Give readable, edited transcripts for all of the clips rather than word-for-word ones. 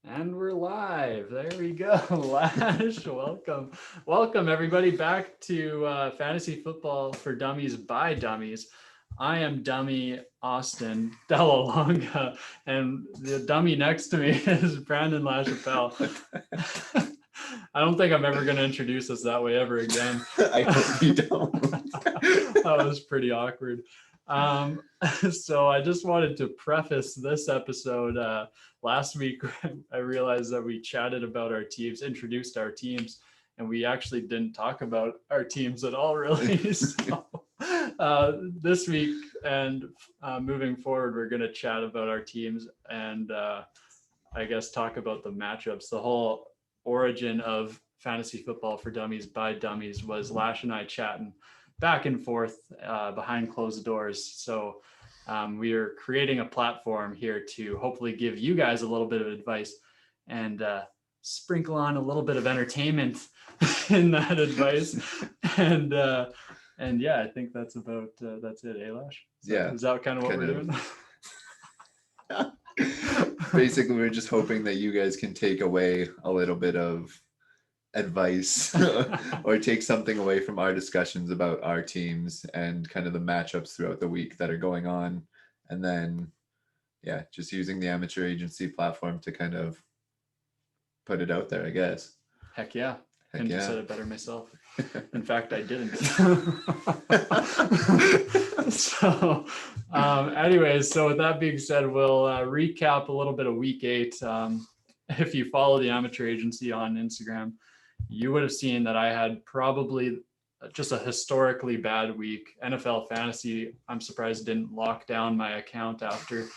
And we're live. There we go. Lash, welcome everybody back to Fantasy Football for Dummies by Dummies. I am Dummy Austin Delalonga, and the dummy next to me is Brandon LaChapelle. I don't think I'm ever going to introduce us that way ever again. I hope you don't. That was pretty awkward. So I just wanted to preface this episode. Last week, I realized that we chatted about our teams, introduced our teams, and we actually didn't talk about our teams at all, really. So this week and moving forward, we're going to chat about our teams and I guess talk about the matchups. The whole origin of Fantasy Football for Dummies by Dummies was Lash and I chatting back and forth behind closed doors. So we are creating a platform here to hopefully give you guys a little bit of advice and sprinkle on a little bit of entertainment in that advice. And yeah, I think that's about that's it, Lash? Yeah. Is that kind of what we're doing? Basically, we're just hoping that you guys can take away a little bit of advice or take something away from our discussions about our teams and kind of the matchups throughout the week that are going on. And then, yeah, just using the amateur agency platform to kind of put it out there, I guess. Heck yeah. Heck Couldn't yeah. have said it better myself. In fact, I didn't. So anyways, so with that being said, we'll recap a little bit of week 8. If you follow the amateur agency on Instagram, you would have seen that I had probably just a historically bad week. NFL fantasy, I'm surprised didn't lock down my account after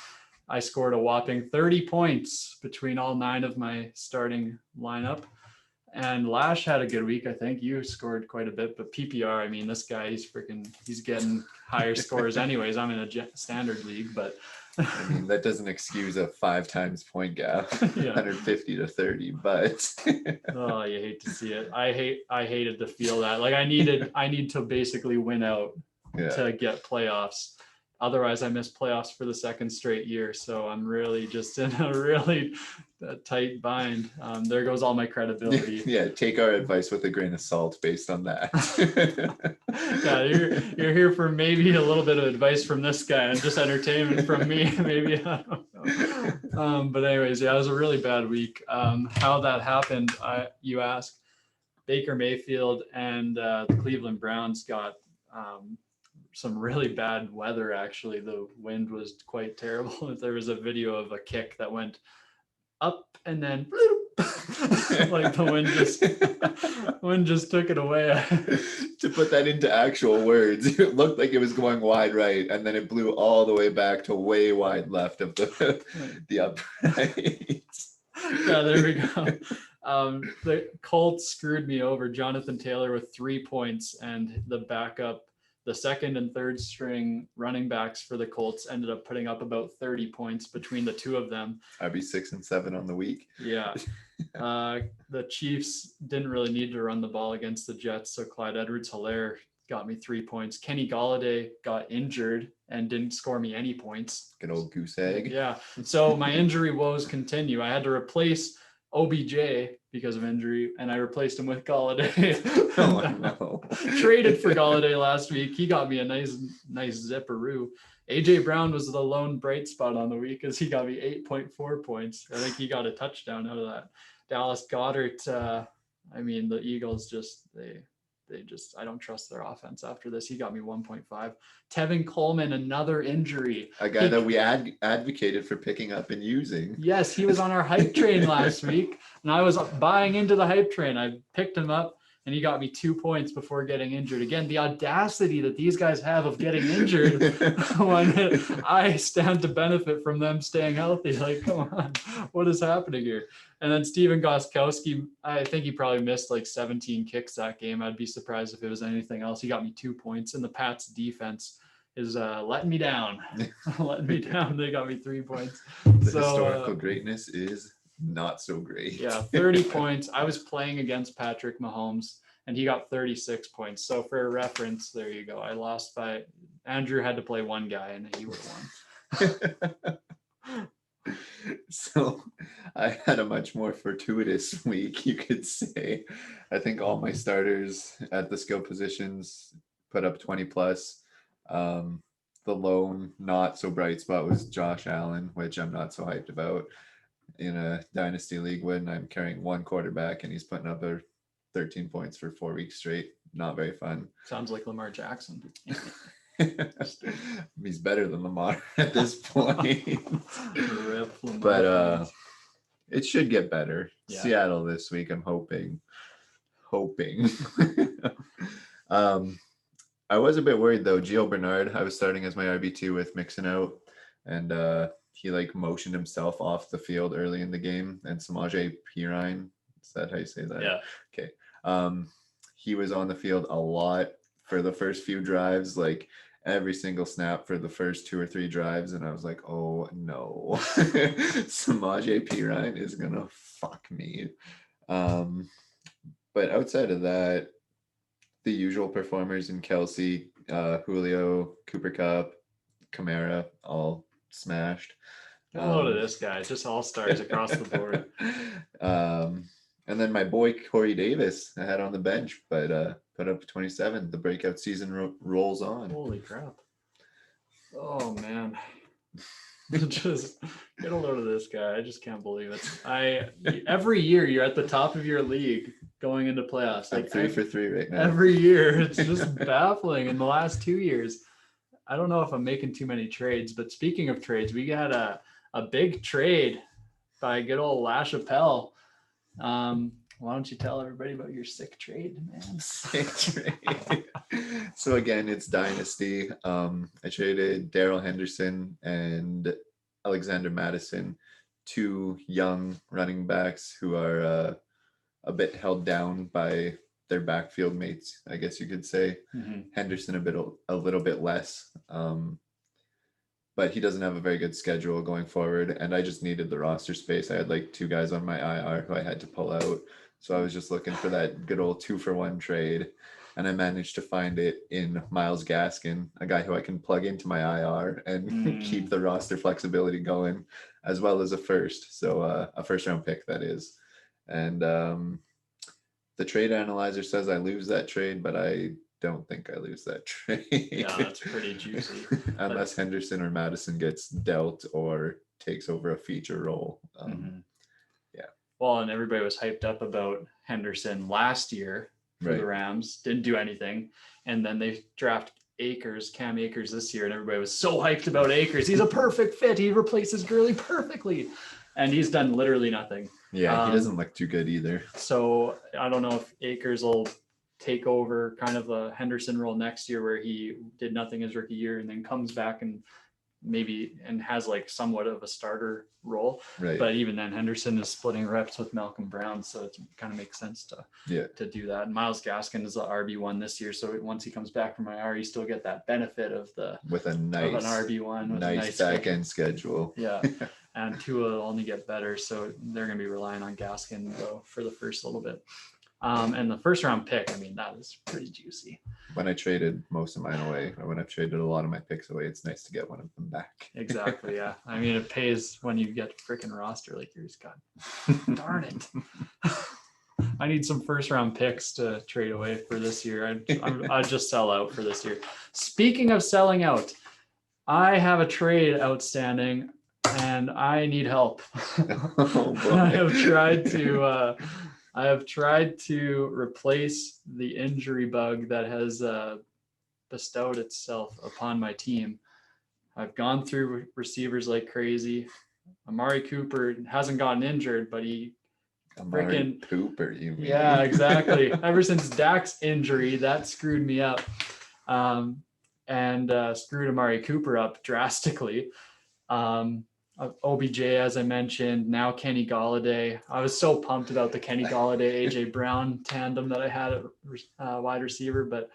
I scored a whopping 30 points between all 9 of my starting lineup. And Lash had a good week, I think. You scored quite a bit, but PPR, I mean, this guy, he's getting higher scores anyways. I'm in a standard league, but I mean, that doesn't excuse a 5 times point gap, 150 to 30, but oh, you hate to see it. I hated to feel that. Like I need to basically win out to get playoffs. Otherwise, I miss playoffs for the second straight year. So I'm really just in a really tight bind. There goes all my credibility. Yeah, take our advice with a grain of salt based on that. Yeah, you're here for maybe a little bit of advice from this guy and just entertainment from me. Maybe, I don't know. But anyways, yeah, it was a really bad week. How that happened, you ask. Baker Mayfield and the Cleveland Browns got some really bad weather. Actually, the wind was quite terrible. There was a video of a kick that went up and then like the wind just took it away. To put that into actual words, it looked like it was going wide right, and then it blew all the way back to way wide left of the upright. Yeah, there we go. The Colts screwed me over. Jonathan Taylor with 3 points, and the backup, the second and third string running backs for the Colts ended up putting up about 30 points between the two of them. I'd be 6 and 7 on the week. Yeah. The Chiefs didn't really need to run the ball against the Jets, so Clyde Edwards-Helaire got me 3 points. Kenny Golladay got injured and didn't score me any points. Good old goose egg. Yeah. So my injury woes continue. I had to replace OBJ because of injury, and I replaced him with Golladay. Oh, no. Traded for Golladay last week. He got me a nice zipperoo. AJ Brown was the lone bright spot on the week as he got me 8.4 points. I think he got a touchdown out of that. Dallas Goedert, I mean, the Eagles they just, I don't trust their offense after this. He got me 1.5. Tevin Coleman, another injury. A guy that we advocated for picking up and using. Yes, he was on our hype train last week, and I was buying into the hype train. I picked him up, and he got me 2 points before getting injured. Again, the audacity that these guys have of getting injured when I stand to benefit from them staying healthy. Like, come on, what is happening here? And then Steven Gostkowski, I think he probably missed like 17 kicks that game. I'd be surprised if it was anything else. He got me 2 points, and the Pats defense is letting me down. Letting me down. They got me 3 points. The historical greatness is not so great. Yeah, 30 points. I was playing against Patrick Mahomes, and he got 36 points. So for reference, there you go. I lost by Andrew had to play one guy, and he would have won. So I had a much more fortuitous week, you could say. I think all my starters at the skill positions put up 20 plus. The lone not so bright spot was Josh Allen, which I'm not so hyped about in a dynasty league when I'm carrying one quarterback and he's putting up a 13 points for 4 weeks straight. Not very fun. Sounds like Lamar Jackson. He's better than Lamar at this point. Rip Lamar But fans. it should get better. Yeah. Seattle this week, I'm hoping. I was a bit worried though. Gio Bernard, I was starting as my RB2 with Mixon out, and he like motioned himself off the field early in the game. And Samaje Perine, is that how you say that? Yeah. Okay. He was on the field a lot for the first few drives, like every single snap for the first 2 or 3 drives, and I was like, oh no, Samaje Perine is gonna fuck me. But outside of that, the usual performers in Kelsey, Julio, Cooper Kupp, Kamara, all smashed. Hello to this guy, just all stars across the board. And then my boy Corey Davis, I had on the bench, but put up 27. The breakout season rolls on. Holy crap! Oh man, just get a load of this guy. I just can't believe it. Every year you're at the top of your league going into playoffs. I'm 3 for 3 right now. Every year, it's just baffling. In the last 2 years, I don't know if I'm making too many trades, but speaking of trades, we got a big trade by good old LaChapelle. Why don't you tell everybody about your sick trade, man? Sick trade. So again, it's dynasty. I traded Darrell Henderson and Alexander Madison, 2 young running backs who are a bit held down by their backfield mates, I guess you could say. Mm-hmm. Henderson a little bit less, but he doesn't have a very good schedule going forward, and I just needed the roster space. I had like 2 guys on my IR who I had to pull out, so I was just looking for that good old 2-for-1 trade, and I managed to find it in Myles Gaskin, a guy who I can plug into my IR and keep the roster flexibility going, as well as a first round pick, that is. And the trade analyzer says I lose that trade, but I don't think I lose that trade. Yeah, that's pretty juicy. Unless Henderson or Madison gets dealt or takes over a feature role. Yeah. Well, and everybody was hyped up about Henderson last year for the Rams. Didn't do anything. And then they draft Cam Akers this year, and everybody was so hyped about Akers. He's a perfect fit. He replaces Gurley perfectly. And he's done literally nothing. Yeah, he doesn't look too good either. So I don't know if Akers will take over kind of a Henderson role next year where he did nothing his rookie year and then comes back and has like somewhat of a starter role. Right. But even then, Henderson is splitting reps with Malcolm Brown, so it kind of makes sense to do that. And Myles Gaskin is the RB1 this year, so once he comes back from IR, you still get that benefit of an RB1 with a nice back end schedule. Yeah. And Tua will only get better, so they're going to be relying on Gaskin though for the first little bit. And the first round pick, I mean, that is pretty juicy. When I traded most of mine away, or when I've traded a lot of my picks away, it's nice to get one of them back. Exactly, yeah. I mean, it pays when you get a freaking roster like yours. God darn it. I need some first round picks to trade away for this year. I'd just sell out for this year. Speaking of selling out, I have a trade outstanding and I need help. I have tried to replace the injury bug that has bestowed itself upon my team. I've gone through receivers like crazy. Amari Cooper hasn't gotten injured, but Cooper, you mean? Yeah, exactly. Ever since Dak's injury, that screwed me up, and screwed Amari Cooper up drastically. OBJ, as I mentioned, now Kenny Golladay. I was so pumped about the Kenny Golladay, AJ Brown tandem that I had at wide receiver, but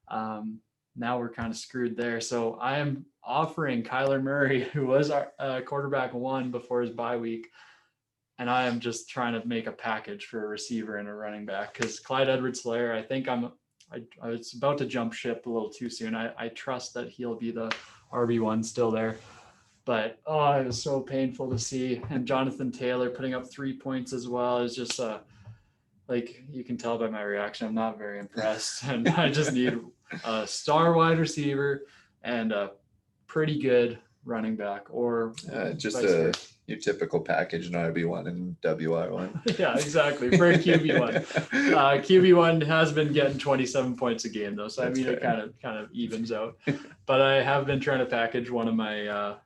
now we're kind of screwed there. So I am offering Kyler Murray, who was our quarterback 1 before his bye week, and I am just trying to make a package for a receiver and a running back because Clyde Edwards-Helaire, I think I was about to jump ship a little too soon. I trust that he'll be the RB1 still there. But it was so painful to see. And Jonathan Taylor putting up 3 points as well is just like you can tell by my reaction, I'm not very impressed. And I just need a star wide receiver and a pretty good running back, or just vice versa. your typical package, an RB1 and WR1. Yeah, exactly. For a QB1. QB1 has been getting 27 points a game though. So That's I mean, fair. it kind of evens out. But I have been trying to package one of my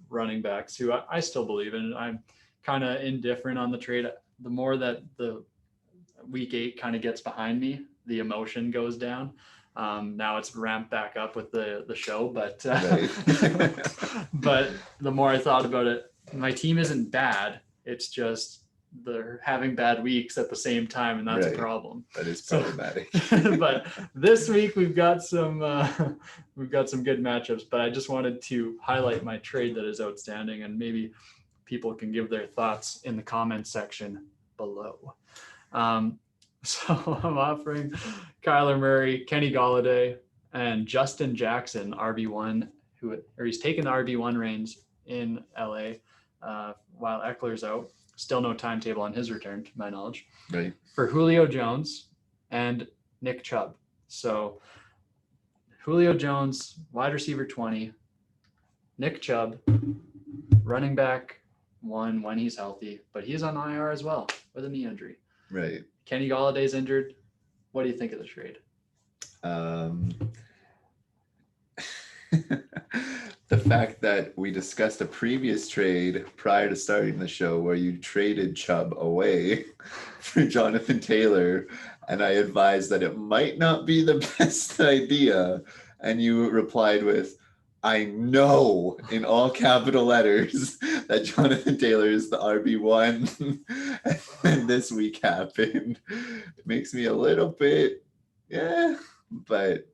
running backs who I still believe in. I'm kind of indifferent on the trade. The more that the week 8 kind of gets behind me, the emotion goes down. Now it's ramped back up with the show, but but the more I thought about it, my team isn't bad. It's just they're having bad weeks at the same time, and that's a problem. That is problematic. But this week we've got some good matchups. But I just wanted to highlight my trade that is outstanding, and maybe people can give their thoughts in the comments section below. So I'm offering Kyler Murray, Kenny Golladay, and Justin Jackson, RB1, he's taking the RB1 reins in LA while Eckler's out. Still no timetable on his return, to my knowledge. Right. For Julio Jones and Nick Chubb. So Julio Jones, wide receiver 20, Nick Chubb, running back 1 when he's healthy, but he's on IR as well with a knee injury. Right. Kenny Galladay's injured. What do you think of the trade? The fact that we discussed a previous trade prior to starting the show where you traded Chubb away for Jonathan Taylor, and I advised that it might not be the best idea, and you replied with, I know, in all capital letters, that Jonathan Taylor is the RB1, and this week happened. It makes me a little bit, but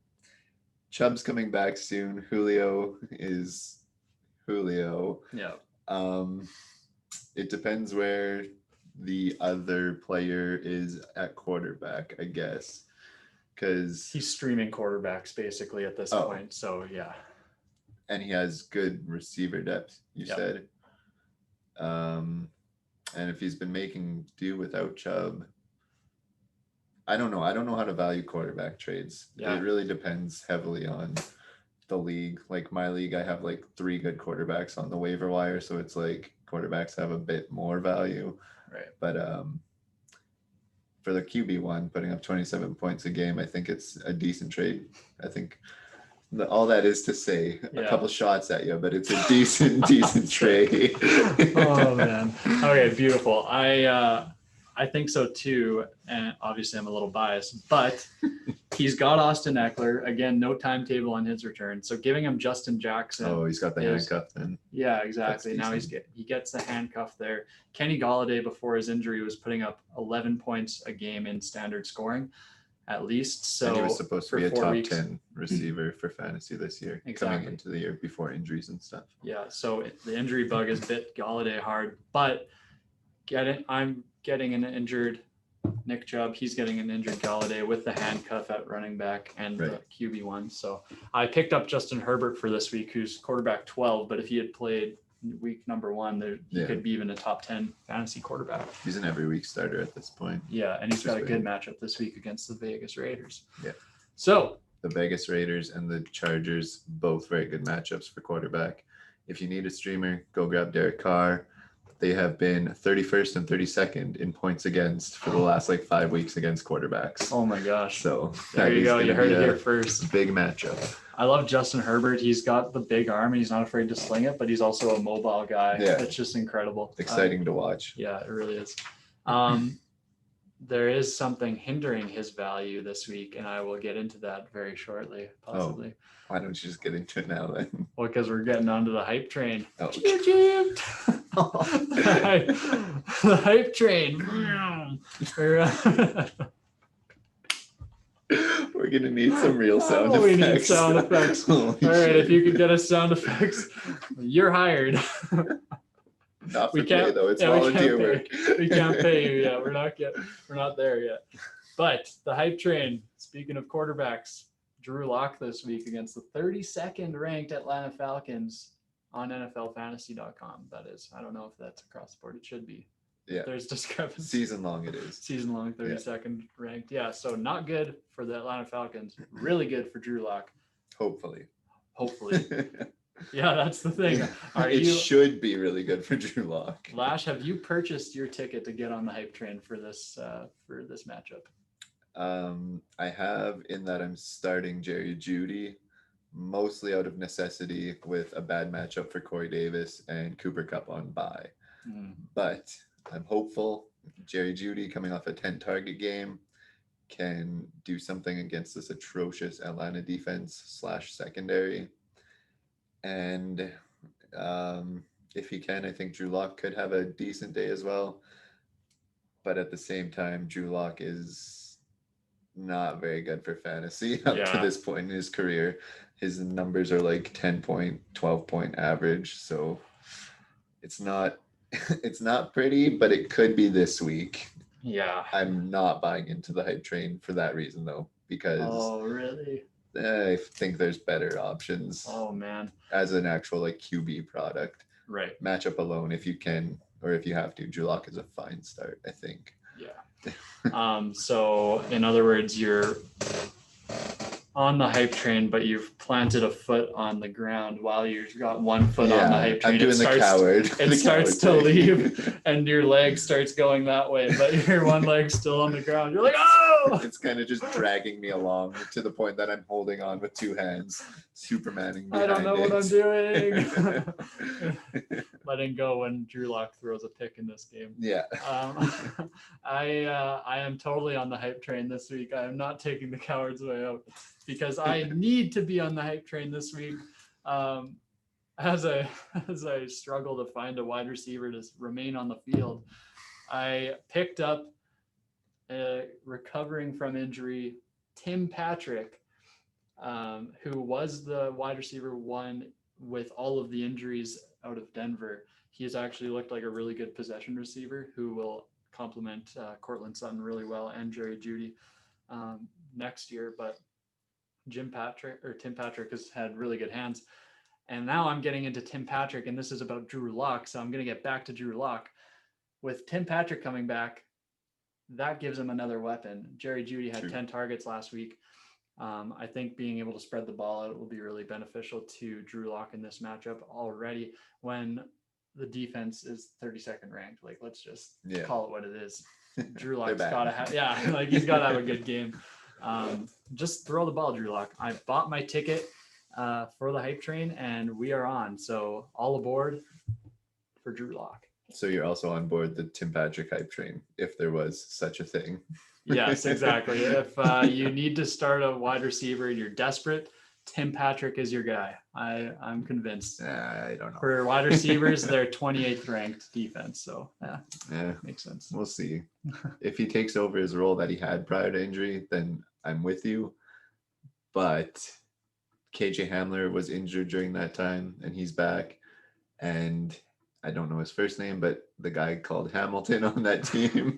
Chubb's coming back soon. Julio is Julio. Yeah. It depends where the other player is at quarterback, I guess, because he's streaming quarterbacks basically at this point. So yeah. And he has good receiver depth, you said. And if he's been making do without Chubb, I don't know. I don't know how to value quarterback trades. Yeah. It really depends heavily on the league. Like my league, I have like 3 good quarterbacks on the waiver wire. So it's like quarterbacks have a bit more value. Right. But for the QB1, putting up 27 points a game, I think it's a decent trade. I think all that is to say, a couple shots at you, but it's a decent trade. Oh man. Okay, beautiful. I think so too, and obviously I'm a little biased, but he's got Austin Eckler again. No timetable on his return, so giving him Justin Jackson. Oh, he's got the handcuff then. Yeah, exactly. Now he gets the handcuff there. Kenny Golladay before his injury was putting up 11 points a game in standard scoring, at least. So and he was supposed to be a top 10 receiver for fantasy this year, coming into the year before injuries and stuff. Yeah, so the injury bug has bit Golladay hard, but I'm getting an injured Nick Chubb. He's getting an injured Golladay with the handcuff at running back and the QB1. So I picked up Justin Herbert for this week, who's quarterback 12. But if he had played week number 1, he could be even a top 10 fantasy quarterback. He's an every week starter at this point. Yeah, and he's got a good matchup this week against the Vegas Raiders. Yeah. So the Vegas Raiders and the Chargers, both very good matchups for quarterback. If you need a streamer, go grab Derek Carr. They have been 31st and 32nd in points against for the last 5 weeks against quarterbacks. Oh my gosh. So there you go. You heard it here first. Big matchup. I love Justin Herbert. He's got the big arm and he's not afraid to sling it, but he's also a mobile guy. Yeah. It's just incredible. Exciting to watch. Yeah, it really is. There is something hindering his value this week, and I will get into that very shortly, possibly. Oh, why don't you just get into it now then? Well, because we're getting onto the hype train. Oh. The hype train. We're going to need some real sound effects. We need sound effects. All right, if you could get us sound effects, you're hired. Not for pay, though. It's volunteer work. We can't pay you yet. We're not there yet. But the hype train, speaking of quarterbacks, Drew Lach this week against the 32nd ranked Atlanta Falcons. on FFfantasy.com. That is. I don't know if that's across the board. It should be. Yeah. There's discrepancy. Season long it is. Season long, 32nd ranked. Yeah, so not good for the Atlanta Falcons. Really good for Drew Lock. Hopefully. Yeah, that's the thing. It should be really good for Drew Lock. Lash, have you purchased your ticket to get on the hype train for this matchup? I have, in that I'm starting Jerry Jeudy, mostly out of necessity with a bad matchup for Corey Davis and Cooper Kupp on bye. But I'm hopeful Jerry Jeudy, coming off a 10 target game, can do something against this atrocious Atlanta defense / secondary. And if he can, I think Drew Lock could have a decent day as well. But at the same time, Drew Lock is not very good for fantasy up to this point in his career. His numbers are like 10-point, 12-point average. So it's not pretty, but it could be this week. Yeah. I'm not buying into the hype train for that reason, though, because really? I think there's better options. Oh, man. As an actual like QB product. Right. Matchup alone, if you can, or if you have to, Drew Lock is a fine start, I think. Yeah. So in other words, you're on the hype train, but you've planted a foot on the ground while you've got one foot on the hype train. I'm doing the coward. It starts to leave and your leg starts going that way, but your one leg's still on the ground. You're like, oh! It's kind of just dragging me along to the point that I'm holding on with two hands, Supermaning behind I don't know what I'm doing. doing. Letting go when Drew Lock throws a pick in this game. Yeah. I am totally on the hype train this week. I am not taking the coward's way out because I need to be on the hype train this week. As I struggle to find a wide receiver to remain on the field, I picked up recovering from injury Tim Patrick, who was the wide receiver one with all of the injuries out of Denver. He's actually looked like a really good possession receiver who will complement Cortland Sutton really well and Jerry Jeudy next year. But Tim Patrick has had really good hands. And now I'm getting into Tim Patrick, and this is about Drew Lock. So I'm going to get back to Drew Lock. With Tim Patrick coming back, that gives him another weapon. Jerry Jeudy had 10 targets last week. I think being able to spread the ball out will be really beneficial to Drew Lock in this matchup already when the defense is 32nd ranked. Like, let's just call it what it is. Drew Lock's got to have, he's got to have a good game. Just throw the ball, Drew Lock. I bought my ticket for the hype train, and we are on. So all aboard for Drew Lock. So you're also on board the Tim Patrick hype train, if there was such a thing. Yes, exactly. If you need to start a wide receiver and you're desperate, Tim Patrick is your guy. I'm convinced. I don't know. For wide receivers, they're 28th ranked defense. So yeah, makes sense. We'll see. If he takes over his role that he had prior to injury, then I'm with you. But KJ Hamler was injured during that time, and he's back. And I don't know his first name, but the guy called Hamilton on that team.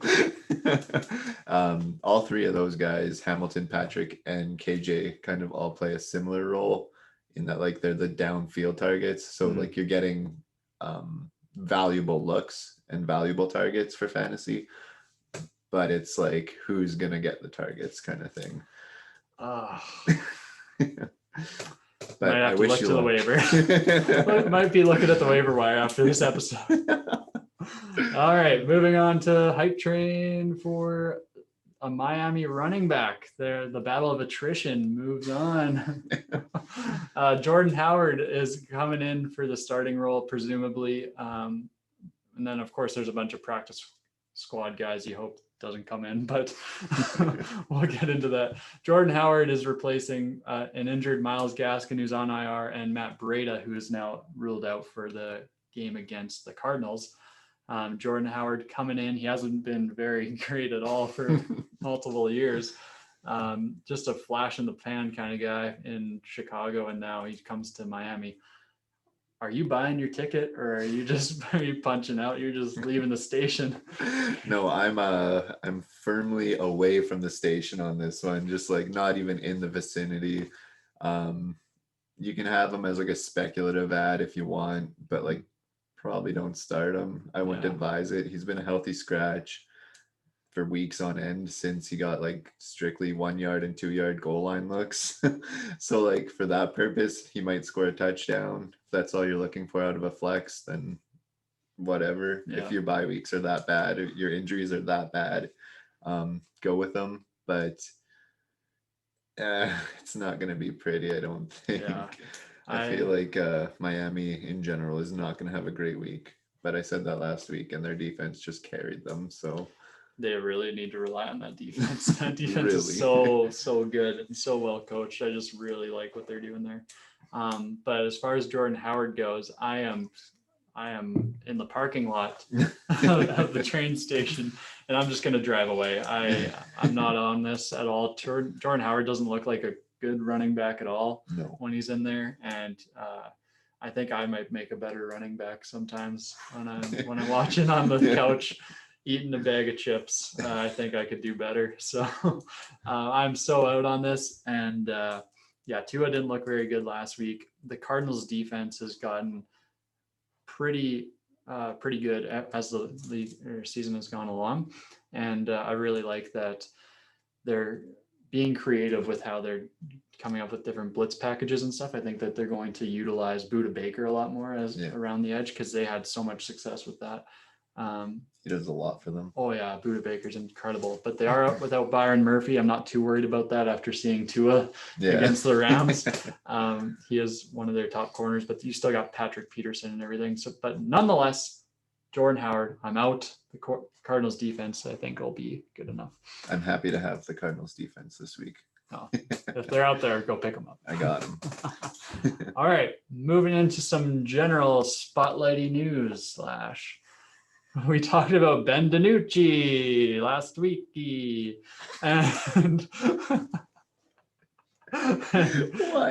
All three of those guys, Hamilton, Patrick, and KJ, kind of all play a similar role in that, like, they're the downfield targets. So like you're getting valuable looks and valuable targets for fantasy, but it's like, who's going to get the targets kind of thing. But might have to look to the waiver. Might be looking at the waiver wire after this episode. All right, moving on to hype train for a Miami running back. The battle of attrition moves on. Jordan Howard is coming in for the starting role, presumably. And then, of course, there's a bunch of practice squad guys you hope doesn't come in, but we'll get into that. Jordan Howard is replacing an injured Myles Gaskin, who's on IR, and Matt Breida, who is now ruled out for the game against the Cardinals. Jordan Howard coming in. He hasn't been very great at all for multiple years. Just a flash in the pan kind of guy in Chicago, and now he comes to Miami. Are you buying your ticket, or are you punching out? You're just leaving the station? No, I'm firmly away from the station on this one, just like not even in the vicinity. you can have him as like a speculative ad if you want, but like probably don't start him. I wouldn't Yeah. advise it. He's been a healthy scratch for weeks on end since he got like strictly 1 yard and 2 yard goal line looks. So like for that purpose, he might score a touchdown. If that's all you're looking for out of a flex, then whatever. Yeah. If your bye weeks are that bad, or your injuries are that bad, go with them. But it's not going to be pretty, I don't think. Yeah. I feel like Miami in general is not going to have a great week. But I said that last week, and their defense just carried them. So they really need to rely on that defense. That defense Really. is so good and so well coached. I just really like what they're doing there. But as far as Jordan Howard goes, I am in the parking lot of the train station, and I'm just going to drive away. I'm not on this at all. Jordan Howard doesn't look like a good running back at all no, when he's in there, and I think I might make a better running back sometimes when I'm watching on the couch eating a bag of chips. I think I could do better. So I'm so out on this. And yeah, Tua didn't look very good last week. The Cardinals defense has gotten pretty good as the season has gone along. And I really like that they're being creative with how they're coming up with different blitz packages and stuff. I think that they're going to utilize Buda Baker a lot more as around the edge, because they had so much success with that. he does a lot for them. Oh yeah, Buda Baker's incredible, but they are without Byron Murphy. I'm not too worried about that after seeing Tua against the Rams. He is one of their top corners, but you still got Patrick Peterson and everything. So, but nonetheless, Jordan Howard, I'm out. The Cardinals defense, I think, will be good enough. I'm happy to have the Cardinals defense this week. Oh, if they're out there, go pick them up. I got them. All right, moving into some general spotlighty news. Slash, we talked about Ben DiNucci last week, and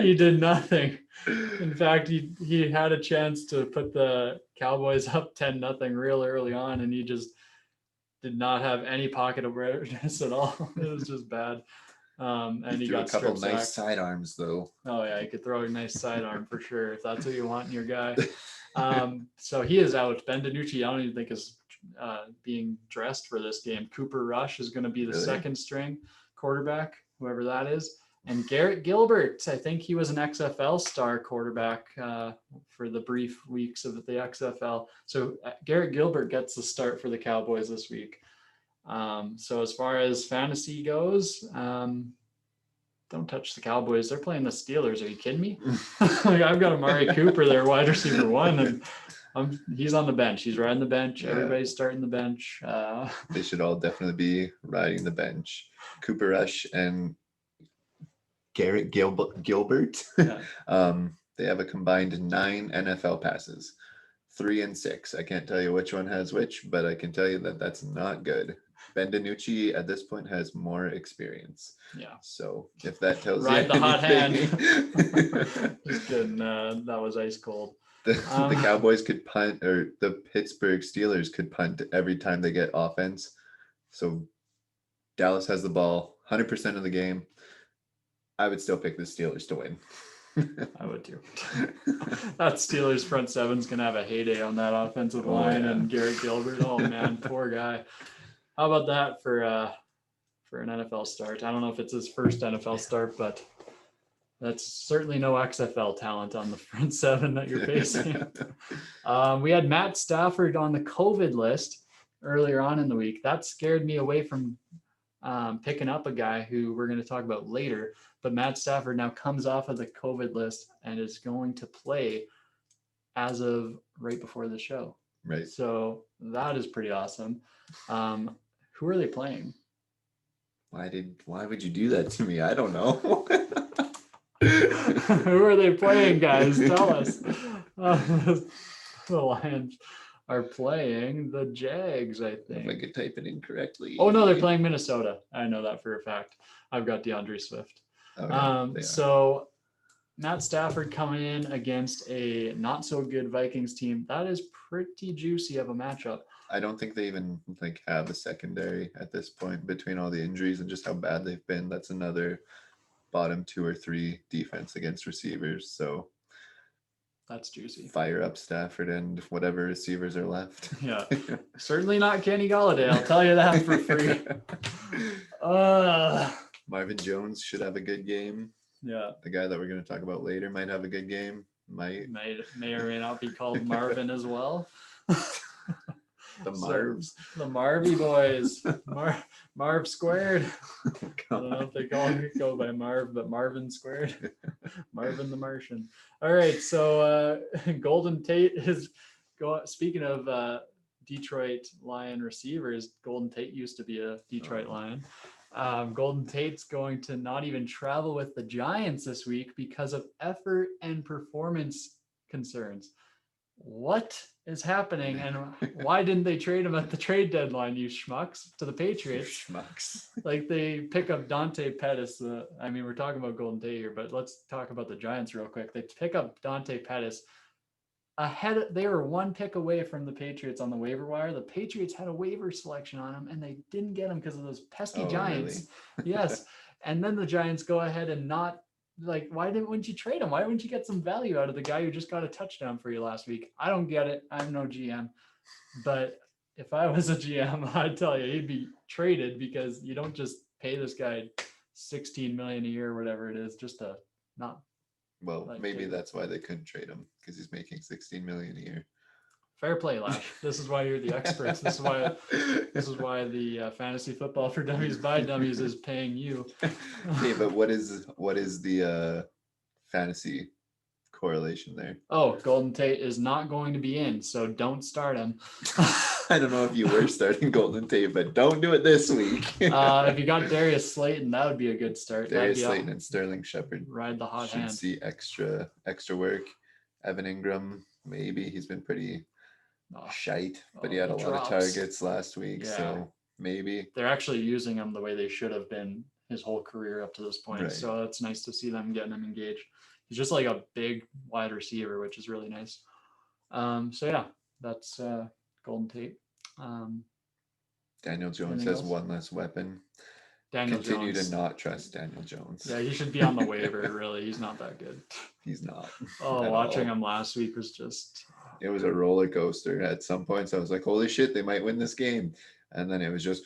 he did nothing. In fact, he had a chance to put the Cowboys up 10-0 real early on, and he just did not have any pocket awareness at all. It was just bad. And he threw got a couple strip nice sacked. sidearms though. Oh yeah, you could throw a nice sidearm for sure if that's what you want in your guy. So he is out. Ben DiNucci, I don't even think is being dressed for this game. Cooper Rush is going to be the second string quarterback, whoever that is. And Garrett Gilbert, I think he was an XFL star quarterback for the brief weeks of the XFL. So Garrett Gilbert gets the start for the Cowboys this week. So as far as fantasy goes, don't touch the Cowboys. They're playing the Steelers. Are you kidding me? Like, I've got Amari Cooper there, wide receiver 1, and he's on the bench. He's riding the bench. Yeah. Everybody's starting the bench. They should all definitely be riding the bench. Cooper Rush and Garrett Gilbert. Yeah. They have a combined 9 NFL passes, 3 and 6. I can't tell you which one has which, but I can tell you that that's not good. Ben DiNucci at this point has more experience. Yeah. So if that tells you the hot hand. Just kidding. That was ice cold. The Cowboys could punt, or the Pittsburgh Steelers could punt every time they get offense. So Dallas has the ball 100% of the game. I would still pick the Steelers to win. I would too. That Steelers front seven's gonna have a heyday on that offensive line, and Garrett Gilbert. Oh man, poor guy. How about that for an NFL start? I don't know if it's his first NFL start, but that's certainly no XFL talent on the front seven that you're facing. We had Matt Stafford on the COVID list earlier on in the week. That scared me away from picking up a guy who we're going to talk about later. But Matt Stafford now comes off of the COVID list and is going to play as of right before the show. Right. So that is pretty awesome. Who are they playing? Why would you do that to me? I don't know. Who are they playing, guys? Tell us. The Lions are playing the Jags, I think. If I could type it incorrectly. Oh no, they're playing Minnesota. I know that for a fact. I've got DeAndre Swift. Okay, so Matt Stafford coming in against a not so good Vikings team. That is pretty juicy of a matchup. I don't think they even have a secondary at this point between all the injuries and just how bad they've been. That's another bottom 2 or 3 defense against receivers. So That's juicy. fire up Stafford and whatever receivers are left. Yeah, certainly not Kenny Golladay. I'll tell you that for free. Marvin Jones should have a good game. Yeah, The guy that we're going to talk about later might have a good game. May or may not be called Marvin as well. The Marvs. The Marvy boys. Marv squared. Oh, I don't know if they go by Marv, but Marvin squared. Marvin the Martian. All right, so Golden Tate is speaking of Detroit Lion receivers. Golden Tate used to be a Detroit Lion. Golden Tate's going to not even travel with the Giants this week because of effort and performance concerns. What is happening, and why didn't they trade him at the trade deadline, you schmucks, to the Patriots? Schmucks. Like, they pick up Dante Pettis. I mean, we're talking about Golden Tate here, but let's talk about the Giants real quick. They pick up Dante Pettis ahead. They were one pick away from the Patriots on the waiver wire. The Patriots had a waiver selection on him, and they didn't get him because of those pesky Giants. Really? Yes. And then the Giants go ahead and not, like, wouldn't you trade him? Why wouldn't you get some value out of the guy who just got a touchdown for you last week? I don't get it. I'm no GM. But if I was a GM, I'd tell you he'd be traded, because you don't just pay this guy $16 million a year or whatever it is just to not. Well, maybe that's why they couldn't trade him, because he's making $16 million a year. Fair play, Lach. This is why you're the experts. This is why the Fantasy Football for Dummies by Dummies is paying you. Okay, but what is the fantasy correlation there? Oh, Golden Tate is not going to be in, so don't start him. I don't know if you were starting Golden Tate, but don't do it this week. If you got Darius Slayton, that would be a good start. Darius Slayton and Sterling Shepard ride the hot should hand. see extra work. Evan Ingram, maybe he's been pretty shite, but he had a lot of targets last week, so maybe they're actually using him the way they should have been his whole career up to this point. Right. So it's nice to see them getting him engaged. He's just like a big wide receiver, which is really nice. So yeah, that's Golden Tate. Daniel Jones has one less weapon. Continue to not trust Daniel Jones. Yeah, he should be on the waiver, really. He's not that good. He's not. Oh, watching him last week was just... It was a roller coaster. At some points, I was like, holy shit, they might win this game. And then it was just,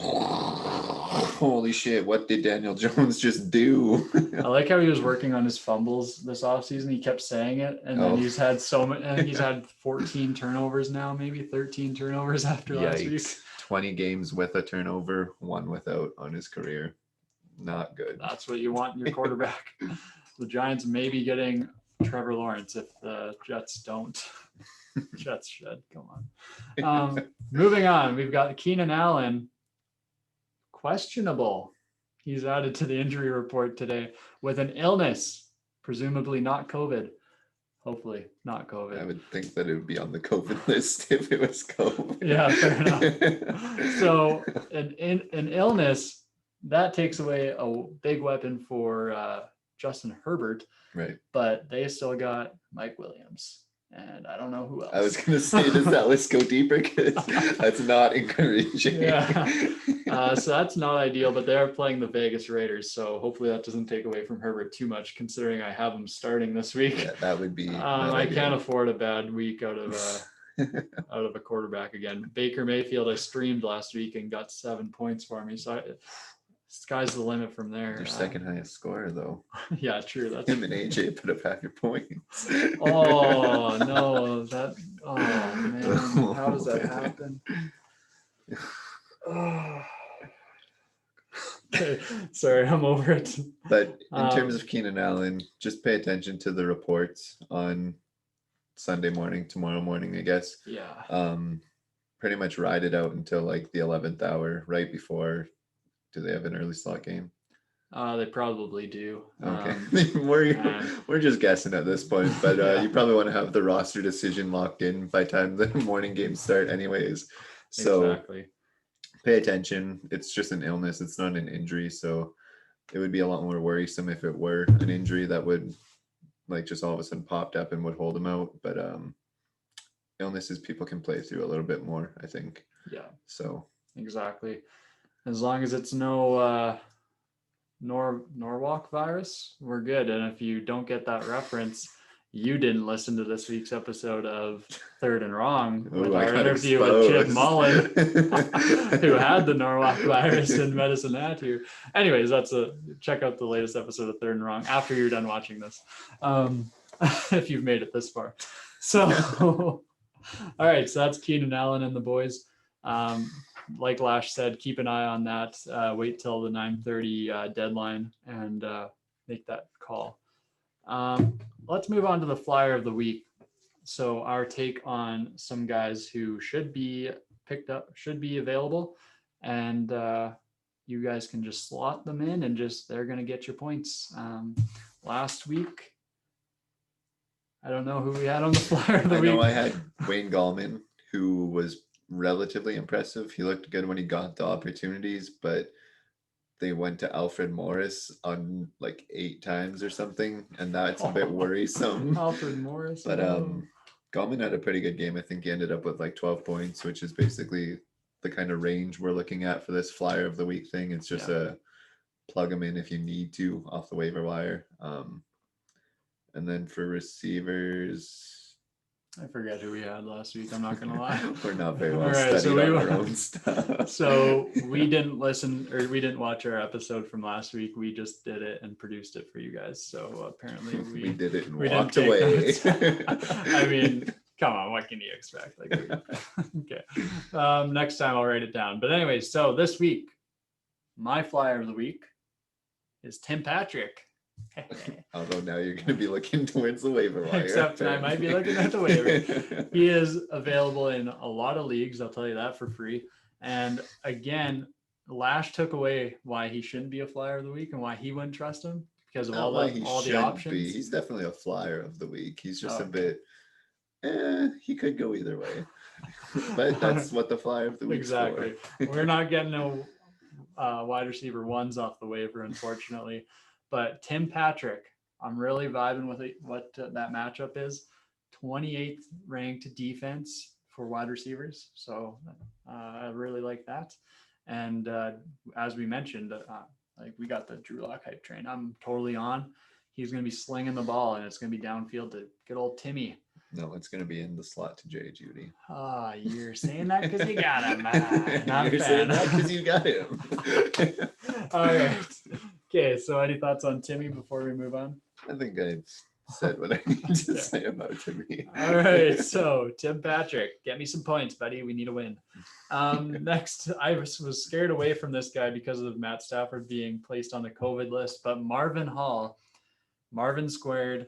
holy shit, what did Daniel Jones just do? I like how he was working on his fumbles this offseason. He kept saying it. And then he's had he's had 14 turnovers now, maybe 13 turnovers after last week. 20 games with a turnover, 1 without on his career. Not good. That's what you want in your quarterback. The Giants may be getting Trevor Lawrence if the Jets don't. Jets should. Come on. Moving on, we've got Keenan Allen. Questionable. He's added to the injury report today with an illness, presumably not COVID. Hopefully not COVID. I would think that it would be on the COVID list if it was COVID. Yeah, fair enough. So an illness, that takes away a big weapon for Justin Herbert. Right. But they still got Mike Williams. And I don't know who else. I was going to say, does that list go deeper? Because that's not encouraging. Yeah. So that's not ideal, but they are playing the Vegas Raiders. So hopefully that doesn't take away from Herbert too much, considering I have him starting this week. Yeah, that would be. I can't afford a bad week out of a quarterback again. Baker Mayfield, I streamed last week and got 7 points for me. So sky's the limit from there. Your second highest scorer, though. Yeah, true. That's him and AJ put up half your points. Oh no! Oh man! How does that happen? Oh. Okay, sorry, I'm over it. But in terms of Keenan Allen, just pay attention to the reports on Sunday morning, tomorrow morning, I guess. Yeah. Pretty much ride it out until like the 11th hour, right before. Do they have an early slot game? They probably do. Okay. We're just guessing at this point, but you probably want to have the roster decision locked in by the time the morning games start anyways. So exactly. Pay attention. It's just an illness. It's not an injury. So it would be a lot more worrisome if it were an injury that would like just all of a sudden popped up and would hold them out. But illnesses people can play through a little bit more, I think. Yeah. So exactly. As long as it's no Norwalk virus, we're good. And if you don't get that reference, you didn't listen to this week's episode of Third and Wrong with our interview with Chip Mullen, who had the Norwalk virus in Medicine Hat here. Anyways, check out the latest episode of Third and Wrong after you're done watching this, if you've made it this far. So, all right, so that's Keenan Allen and the boys. Like Lash said, keep an eye on that. Wait till the 9:30 deadline and make that call. Let's move on to the flyer of the week. So our take on some guys who should be picked up, should be available, and you guys can just slot them in and they're going to get your points. Last week, I don't know who we had on the flyer of the week. I know I had Wayne Gallman, who was relatively impressive. He looked good when he got the opportunities, but they went to Alfred Morris on like 8 times or something, and that's a bit worrisome. Alfred Morris. But Gallman had a pretty good game. I think he ended up with like 12 points, which is basically the kind of range we're looking at for this flyer of the week thing. It's just a plug them in if you need to off the waiver wire. And then for receivers, I forget who we had last week. I'm not gonna lie. We're not very well studied on our own stuff. So we didn't listen, or we didn't watch our episode from last week. We just did it and produced it for you guys. So apparently we did it and we walked didn't away. I mean, come on, what can you expect? Okay. Next time I'll write it down. But anyway, so this week, my flyer of the week is Tim Patrick. Although now you're going to be looking towards the waiver wire. Except I might be looking at the waiver. He is available in a lot of leagues. I'll tell you that for free. And again, Lash took away why he shouldn't be a flyer of the week and why he wouldn't trust him because of all the options. He's definitely a flyer of the week. He's just a bit. He could go either way. But that's what the flyer of the week is exactly. We're not getting no wide receiver ones off the waiver, unfortunately. But Tim Patrick, I'm really vibing with what that matchup is. 28th ranked defense for wide receivers. So I really like that. And as we mentioned, like we got the Drew Lach hype train. I'm totally on. He's going to be slinging the ball, and it's going to be downfield to good old Timmy. No, it's going to be in the slot to Jay Judy. Ah, you're saying that because you got him. You're saying that because you got him. All right. Okay, so any thoughts on Timmy before we move on? I think I've said what I need to say about Timmy. All right, so Tim Patrick, get me some points, buddy. We need a win. Next, I was scared away from this guy because of Matt Stafford being placed on the COVID list, but Marvin squared.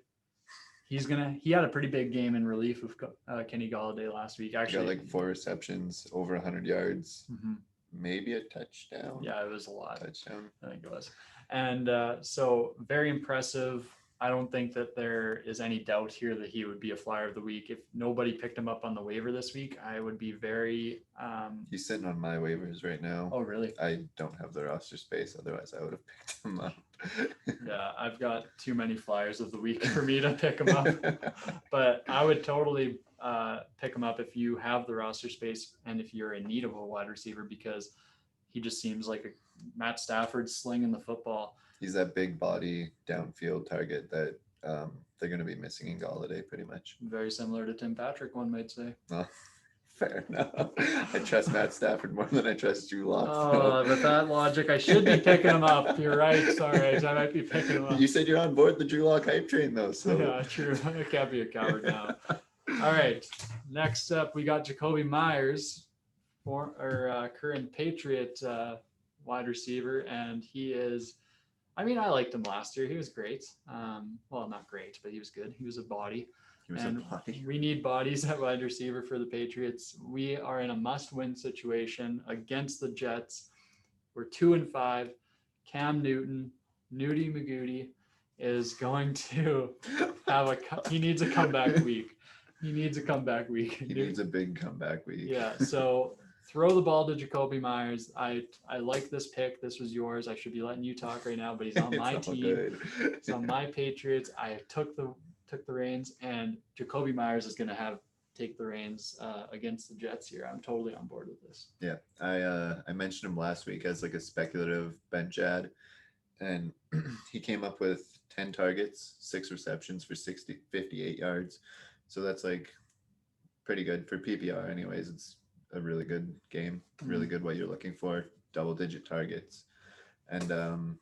He had a pretty big game in relief of Kenny Golladay last week. Actually, he got like 4 receptions, over 100 yards. Mm-hmm. Maybe a touchdown. Yeah, it was a lot. Touchdown. I think it was. And so very impressive. I don't think that there is any doubt here that he would be a flyer of the week. If nobody picked him up on the waiver this week, I would be very... He's sitting on my waivers right now. Oh, really? I don't have the roster space. Otherwise, I would have picked him up. Yeah, I've got too many flyers of the week for me to pick him up. But I would totally pick him up if you have the roster space and if you're in need of a wide receiver, because he just seems like a Matt Stafford slinging the football. He's that big body downfield target that they're going to be missing in Golladay pretty much. Very similar to Tim Patrick, one might say. Oh, fair enough. I trust Matt Stafford more than I trust Drew Lock. Oh, with that logic, I should be picking him up. You're right. Sorry, I might be picking him up. You said you're on board the Drew Lock hype train, though. So yeah, true. I can't be a coward now. All right. Next up, we got Jacoby Myers, current Patriot wide receiver, and he is. I mean, I liked him last year. He was great. Well, not great, but he was good. He was a body. We need bodies at wide receiver for the Patriots. We are in a must-win situation against the Jets. We're 2-5. Cam Newton, Nudie Magootie, is going to have he needs a comeback week. He needs a comeback week. He needs a big comeback week. Yeah, so throw the ball to Jacoby Myers. I like this pick. This was yours. I should be letting you talk right now, but he's on my team. He's on my Patriots. I took the reins, and Jacoby Myers is going to take the reins against the Jets here. I'm totally on board with this. Yeah, I mentioned him last week as like a speculative bench ad, and he came up with 10 targets, 6 receptions for 58 yards. So that's like pretty good for PPR anyways. It's a really good game, really good what you're looking for, double-digit targets. And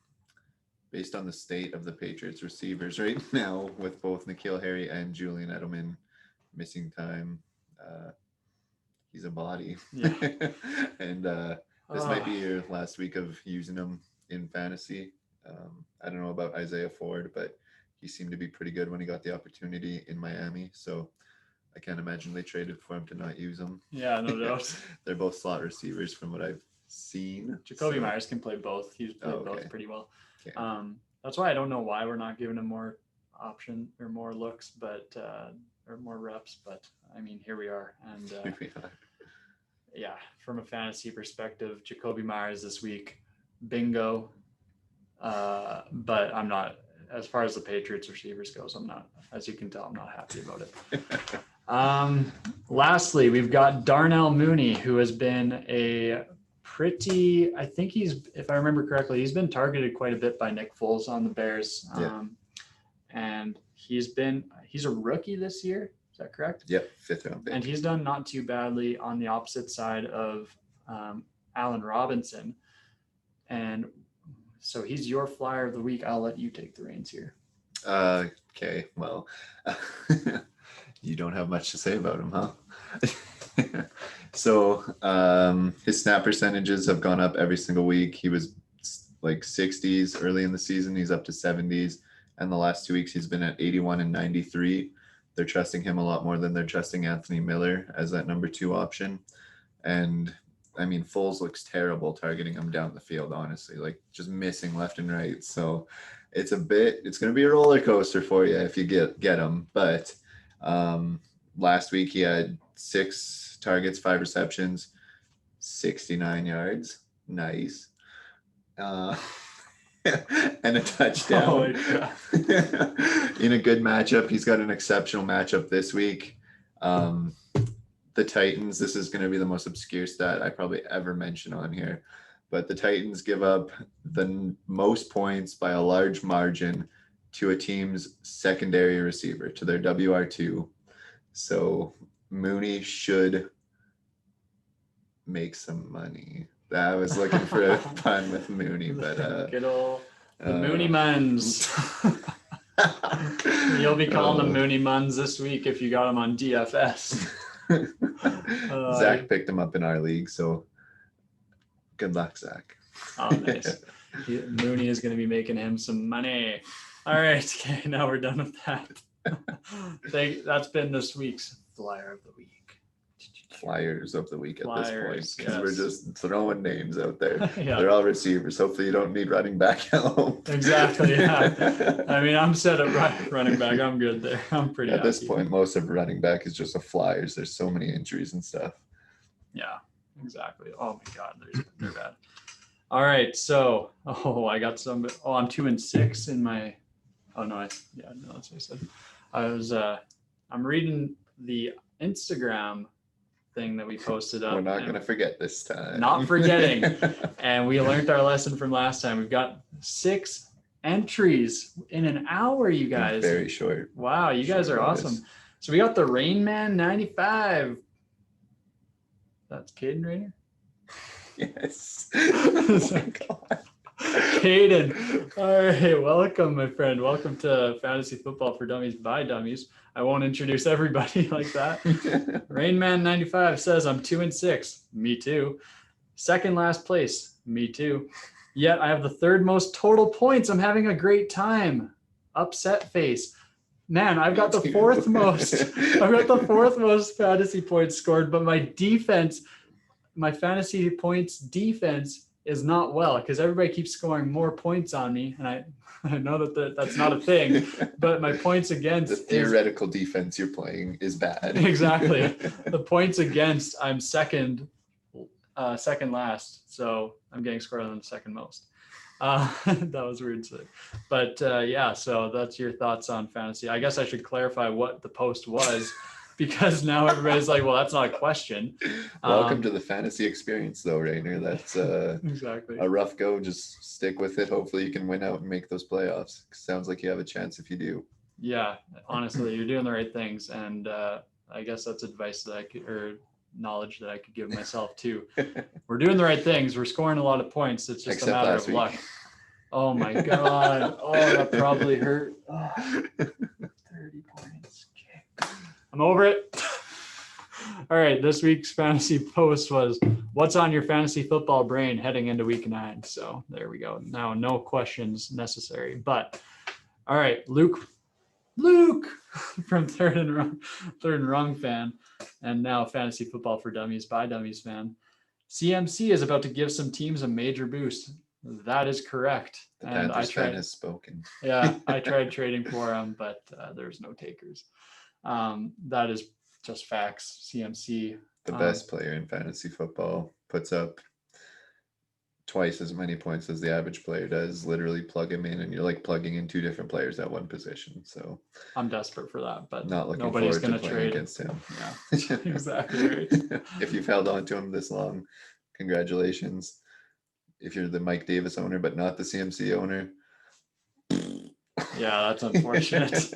based on the state of the Patriots receivers right now, with both N'Keal Harry and Julian Edelman missing time, he's a body. Yeah. And this might be your last week of using him in fantasy. I don't know about Isaiah Ford, but he seemed to be pretty good when he got the opportunity in Miami. So I can't imagine they traded for him to not use him. Yeah, no doubt. They're both slot receivers from what I've seen. Jacoby Myers can play both. He's played both pretty well. Okay. That's why I don't know why we're not giving him more option or more looks, but or more reps. But I mean, here we are. And Here we are. yeah, from a fantasy perspective, Jacoby Myers this week, bingo. But I'm not, as far as the Patriots receivers goes, I'm not, as you can tell, I'm not happy about it. Lastly, we've got Darnell Mooney, who has been a pretty, I think he's, if I remember correctly, he's been targeted quite a bit by Nick Foles on the Bears. And he's a rookie this year. Is that correct? Yep, 5th round pick. And he's done not too badly on the opposite side of Allen Robinson. And so he's your flyer of the week. I'll let you take the reins here. Okay, well, you don't have much to say about him, huh? So his snap percentages have gone up every single week. He was like 60s early in the season. He's up to 70s. And the last 2 weeks, he's been at 81 and 93. They're trusting him a lot more than they're trusting Anthony Miller as that number 2 option. And I mean, Foles looks terrible targeting him down the field, honestly, like just missing left and right. So it's going to be a roller coaster for you if you get him. But last week he had 6 targets, 5 receptions, 69 yards. Nice. And a touchdown. In a good matchup. He's got an exceptional matchup this week. The Titans, this is going to be the most obscure stat I probably ever mention on here, but the Titans give up the most points by a large margin to a team's secondary receiver, to their WR2. So Mooney should make some money. I was looking for a pun with Mooney, but good old the Mooney Muns. You'll be calling them Mooney Muns this week if you got them on DFS. Zach picked him up in our league, so good luck, Zach. Oh, nice. Mooney is going to be making him some money. All right, okay, now we're done with that. That's been this week's flyer of the week. Flyers of the week at this point, because yes. we're just throwing names out there. Yeah. They're all receivers. Hopefully you don't need running back help. Exactly. Yeah. I mean, I'm set at running back. I'm good there. I'm pretty at happy. this point. Most of running back is just a Flyers. There's so many injuries and stuff. Yeah, exactly. Oh my God, they're bad. All right, so I got some. Oh, I'm 2-6 in my. Oh no, that's what I said. I'm reading the Instagram thing that we posted up. We're not going to forget this time. Not forgetting. And we learned our lesson from last time. We've got 6 entries in an hour, you guys. Very short. Wow, you guys are awesome. So we got the Rain Man 95. That's Caden Rainer? Yes. Oh my God. Caden. All right, welcome, my friend. Welcome to Fantasy Football for Dummies by Dummies. I won't introduce everybody like that. Rainman 95 says I'm 2-6. Me too. Second last place. Me too. Yet I have the 3rd most total points. I'm having a great time. Upset face. Man, I've got the 4th most. I've got the 4th most fantasy points scored, but my defense, my fantasy points defense is not well because everybody keeps scoring more points on me, and I know that's not a thing, but my points against the theoretical defense you're playing is bad. Exactly. The points against, I'm second last, so I'm getting scored on the 2nd most. That was weird to say. But yeah, so that's your thoughts on fantasy. I guess I should clarify what the post was. because now everybody's like, well, that's not a question. Welcome to the fantasy experience, though, Rainer. That's Exactly. a rough go. Just stick with it. Hopefully, you can win out and make those playoffs. Sounds like you have a chance if you do. Yeah, honestly, you're doing the right things, and I guess that's advice that I could, or knowledge that I could give myself too. We're doing the right things. We're scoring a lot of points. It's just Except a matter last of week. luck. Oh my god! Oh, that probably hurt. Oh, 30 points. Okay. I'm over it. All right, this week's fantasy post was, what's on your fantasy football brain heading into week 9? So there we go. Now, no questions necessary. But all right, Luke from Third and Wrong fan, and now Fantasy Football for Dummies by Dummies fan. CMC is about to give some teams a major boost. That is correct. The And Panthers fan has spoken. Yeah, I tried trading for him, but there's no takers. That is just facts. CMC, the best player in fantasy football, puts up twice as many points as the average player does. Literally plug him in, and you're like plugging in 2 different players at one position. So I'm desperate for that, but not looking nobody's forward going to to playing trade against him. Yeah, exactly right. If you've held on to him this long, congratulations. If you're the Mike Davis owner but not the CMC owner, yeah, that's unfortunate.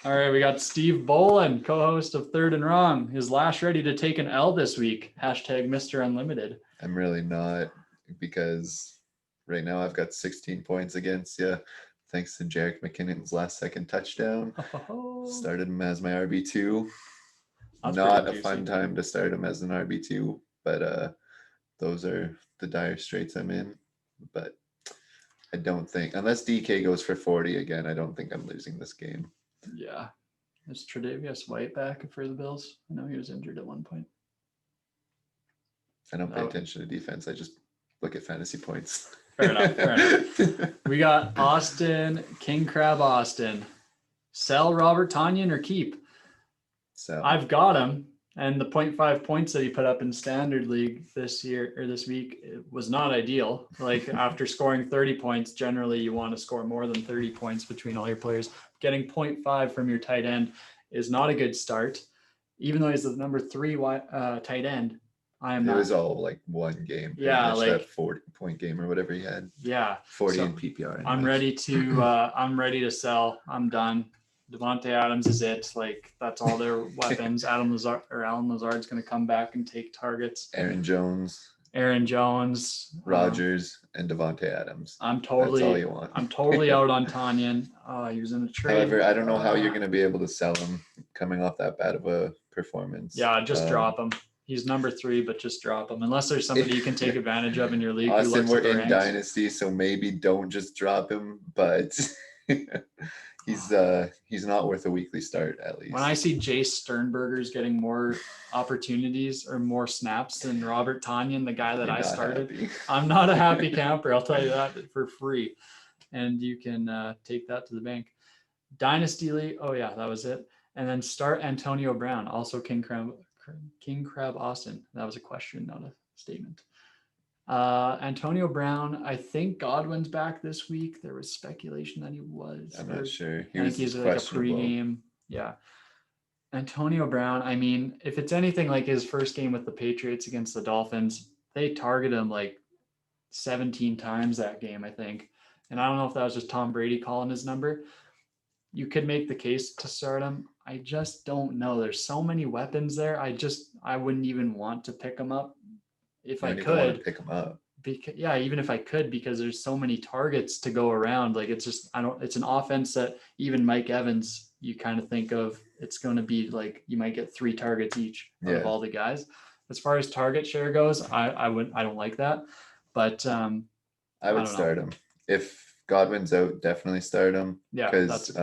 All right, we got Steve Bolin, co-host of Third and Wrong. Is Lash ready to take an L this week? Hashtag Mr. Unlimited. I'm really not, because right now I've got 16 points against you, thanks to Jerick McKinnon's last second touchdown. Started him as my RB2. That's not a fun time to start him as an RB2, but those are the dire straits I'm in. But I don't think, unless DK goes for 40 again, I don't think I'm losing this game. Yeah. Is Tre'Davious White back for the Bills? I know he was injured at one point. I don't pay attention to defense. I just look at fantasy points. Fair enough. We got Austin, King Crab Austin. Sell Robert Tonyan or keep? So I've got him. And the 0.5 points that he put up in standard league this week, it was not ideal. Like after scoring 30 points, generally you want to score more than 30 points between all your players. Getting 0.5 from your tight end is not a good start. Even though he's the number 3 tight end, I am not. It was all like one game. Yeah, like that 40-point game or whatever he had. Yeah, 40 in PPR. I'm ready to sell. I'm done. Devontae Adams is it. Like that's all their weapons. Alan Lazard's going to come back and take targets. Aaron Jones, Rodgers, and Devontae Adams. That's all you want. I'm totally out on Tonyan. He was in the trade. However, I don't know how you're going to be able to sell him coming off that bad of a performance. Yeah, just drop him. He's number 3, but just drop him. Unless there's somebody you can take advantage of in your league. Austin, we're in Dynasty, so maybe don't just drop him. But he's not worth a weekly start, at least. When I see Jace Sternberger's getting more opportunities or more snaps than Robert Tonyan, the guy that I started, happy. I'm not a happy camper. I'll tell you that for free. And you can take that to the bank. Dynasty League. Oh yeah, that was it. And then start Antonio Brown, also King Crab Austin. That was a question, not a statement. Antonio Brown, I think Godwin's back this week. There was speculation that he was. I'm not sure. I think he's like a pregame. Yeah. Antonio Brown, I mean, if it's anything like his first game with the Patriots against the Dolphins, they targeted him like 17 times that game, I think. And I don't know if that was just Tom Brady calling his number. You could make the case to start him. I just don't know. There's so many weapons there. I wouldn't even want to pick them up if I could. Pick them up. Even if I could, because there's so many targets to go around. Like it's an offense that even Mike Evans, you kind of think of, it's going to be like you might get 3 targets each out of all the guys. As far as target share goes, I don't like that, but I would start him if Godwin's out. Definitely start him. Yeah, because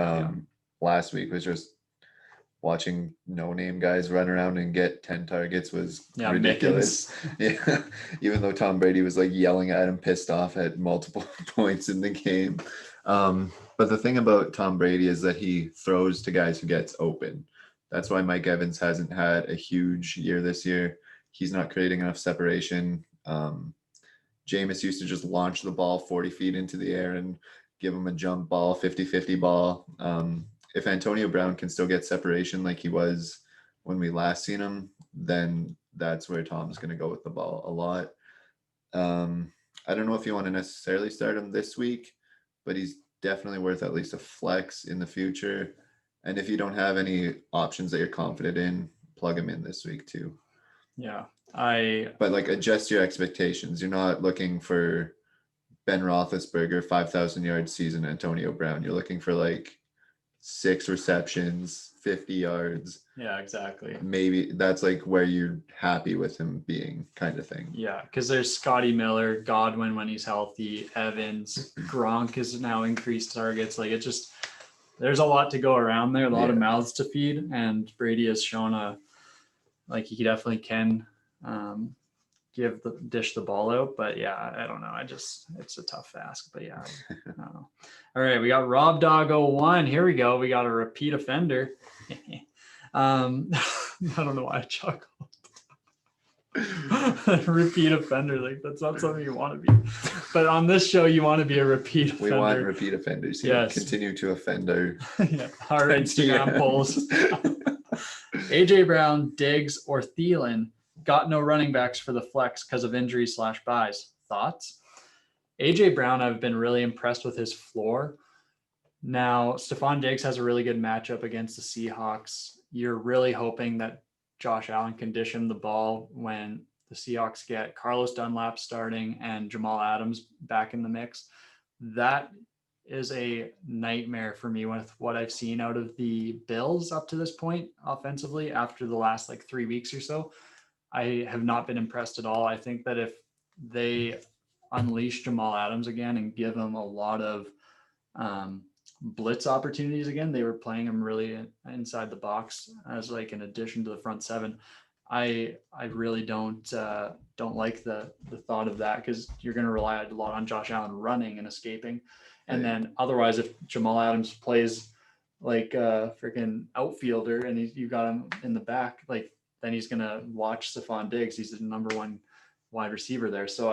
last week was just watching no-name guys run around and get 10 targets was ridiculous. Yeah, even though Tom Brady was like yelling at him, pissed off at multiple points in the game. But the thing about Tom Brady is that he throws to guys who gets open. That's why Mike Evans hasn't had a huge year this year. He's not creating enough separation. Jameis used to just launch the ball 40 feet into the air and give him a jump ball, 50-50 ball. If Antonio Brown can still get separation like he was when we last seen him, then that's where Tom's going to go with the ball a lot. I don't know if you want to necessarily start him this week, but he's definitely worth at least a flex in the future. And if you don't have any options that you're confident in, plug him in this week too. Yeah. But like adjust your expectations. You're not looking for Ben Roethlisberger 5,000 yard season Antonio Brown. You're looking for like 6 receptions, 50 yards. Yeah, exactly. Maybe that's like where you're happy with him being, kind of thing. Yeah, because there's Scotty Miller, Godwin when he's healthy, Evans, Gronk is now increased targets. Like, it just, there's a lot to go around there, a lot of mouths to feed, and Brady has shown he definitely can dish the ball out. But yeah, I don't know. It's a tough ask. But yeah, I don't know. All right, we got Rob Dog 01. Here we go. We got a repeat offender. I don't know why I chuckled. Repeat offender, like that's not something you want to be. But on this show, you want to be a repeat offender. We want repeat offenders. Yes. Continue to offend our Instagram polls. AJ Brown, Diggs, or Thielen got no running backs for the flex because of injuries / buys. Thoughts? AJ Brown, I've been really impressed with his floor. Now, Stephon Diggs has a really good matchup against the Seahawks. You're really hoping that Josh Allen can dish him the ball when the Seahawks get Carlos Dunlap starting and Jamal Adams back in the mix. That is a nightmare for me with what I've seen out of the Bills up to this point offensively after the last 3 weeks or so. I have not been impressed at all. I think that if they unleash Jamal Adams again and give him a lot of blitz opportunities again, they were playing him really inside the box as an addition to the front seven. I really don't like the thought of that, because you're going to rely a lot on Josh Allen running and escaping. And then otherwise, if Jamal Adams plays like a freaking outfielder and you got him in the back, then he's going to watch Stephon Diggs. He's the number one wide receiver there. So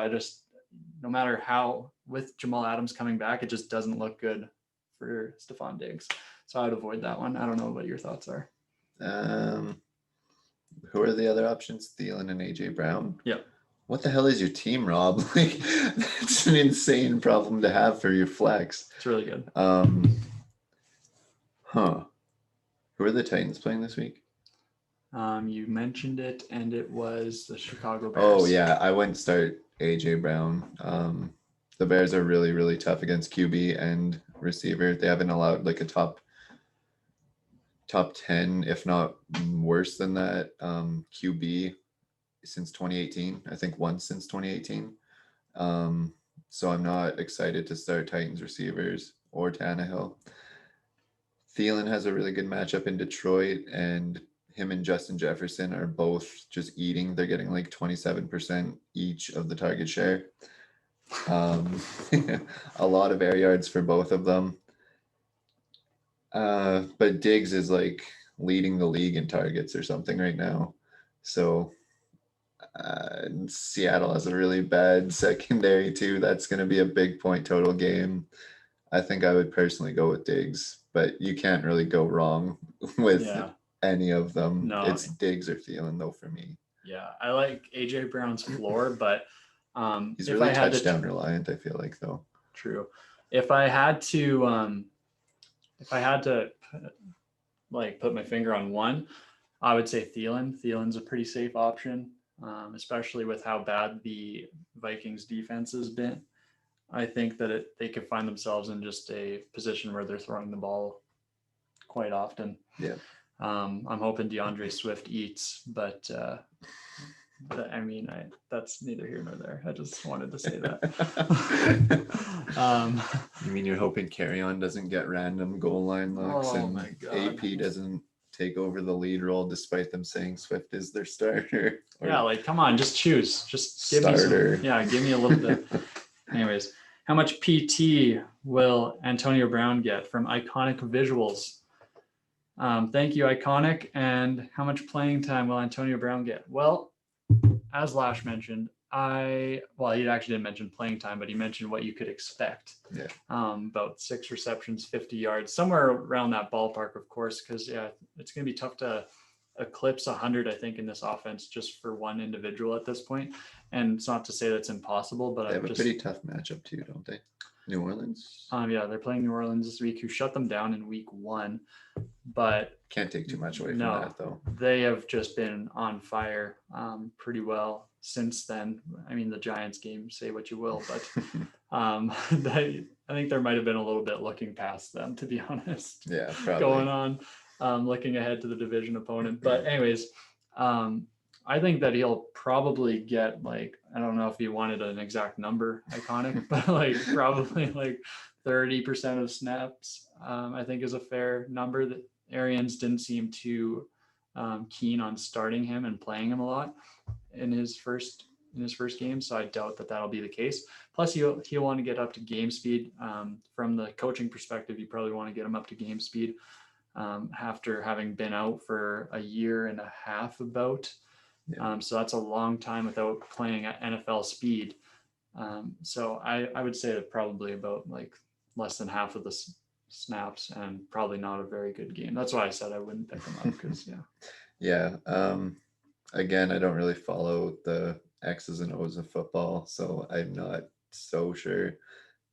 no matter how, with Jamal Adams coming back, it just doesn't look good for Stephon Diggs. So I'd avoid that one. I don't know what your thoughts are. Who are the other options? Thielen and AJ Brown? Yeah. What the hell is your team, Rob? That's an insane problem to have for your flex. It's really good. Who are the Titans playing this week? You mentioned it, and it was the Chicago Bears. Oh, yeah. I wouldn't start AJ Brown. The Bears are really, really tough against QB and receiver. They haven't allowed a top 10, if not worse than that, QB since 2018. I think once since 2018. So I'm not excited to start Titans receivers or Tannehill. Thielen has a really good matchup in Detroit, and him and Justin Jefferson are both just eating. They're getting 27% each of the target share. A lot of air yards for both of them. But Diggs is leading the league in targets or something right now. So Seattle has a really bad secondary too. That's going to be a big point total game. I think I would personally go with Diggs, but you can't really go wrong with any of them. No. It's Diggs or Thielen though for me. Yeah, I like AJ Brown's floor, but he's really touchdown reliant, I feel like, though. True. If I had to put my finger on one, I would say Thielen. Thielen's a pretty safe option, especially with how bad the Vikings defense has been. I think that they could find themselves in just a position where they're throwing the ball quite often. Yeah. I'm hoping DeAndre Swift eats, but I mean, that's neither here nor there. I just wanted to say that. You mean you're hoping Carry-On doesn't get random goal line looks and AP doesn't take over the lead role despite them saying Swift is their starter? Come on, just choose. Just give me give me a little bit. Anyways, how much PT will Antonio Brown get from Iconic Visuals? Thank you, Iconic. And how much playing time will Antonio Brown get? Well, as Lach mentioned, he actually didn't mention playing time, but he mentioned what you could expect. Yeah. About 6 receptions, 50 yards, somewhere around that ballpark, of course, because it's going to be tough to eclipse 100, I think, in this offense just for one individual at this point. And it's not to say that's impossible, but They have I'm a pretty tough matchup too, don't they? New Orleans. Yeah, they're playing New Orleans this week, who shut them down in week 1. But can't take too much away from that, though. They have just been on fire pretty well since then. I mean, the Giants game, say what you will, but I think there might have been a little bit looking past them, to be honest. Yeah, probably. Going on, looking ahead to the division opponent. But anyways, I think that he'll probably get, like, I don't know if he wanted an exact number, Iconic, but like probably like 30% of snaps, I think is a fair number. That Arians didn't seem too keen on starting him and playing him a lot in his first game, so I doubt that that'll be the case. Plus, he'll want to get up to game speed. From the coaching perspective, you probably want to get him up to game speed after having been out for a year and a half about. Yeah. So that's a long time without playing at NFL speed. So I would say that probably about like less than half of the snaps, and probably not a very good game. That's why I said I wouldn't pick him up, because yeah. Again, I don't really follow the X's and O's of football, so I'm not so sure.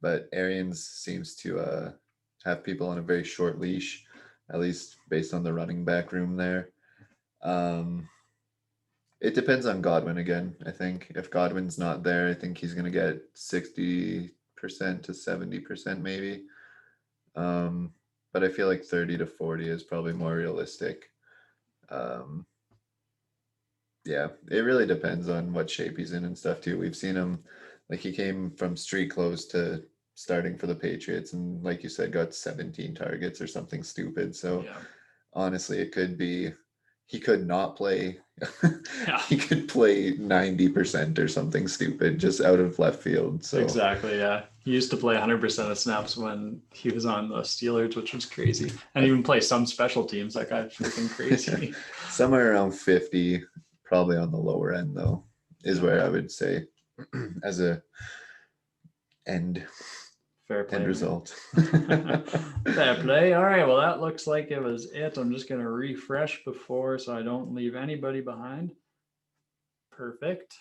But Arians seems to have people on a very short leash, at least based on the running back room there. It depends on Godwin again. I think if Godwin's not there, I think he's going to get 60% to 70% maybe. But I feel like 30 to 40 is probably more realistic. Yeah, it really depends on what shape he's in and stuff too. We've seen him, like, he came from street clothes to starting for the Patriots, and like you said, got 17 targets or something stupid. So honestly, it could be he could not play. He could play 90% or something stupid just out of left field. So exactly, yeah. He used to play 100% of snaps when he was on the Steelers, which was crazy, and even play some special teams. That guy's freaking crazy. Somewhere around 50, probably on the lower end though, is where I would say as a end. Fair play. End result. Fair play. All right. Well, that looks like it was it. I'm just going to refresh before, so I don't leave anybody behind. Perfect.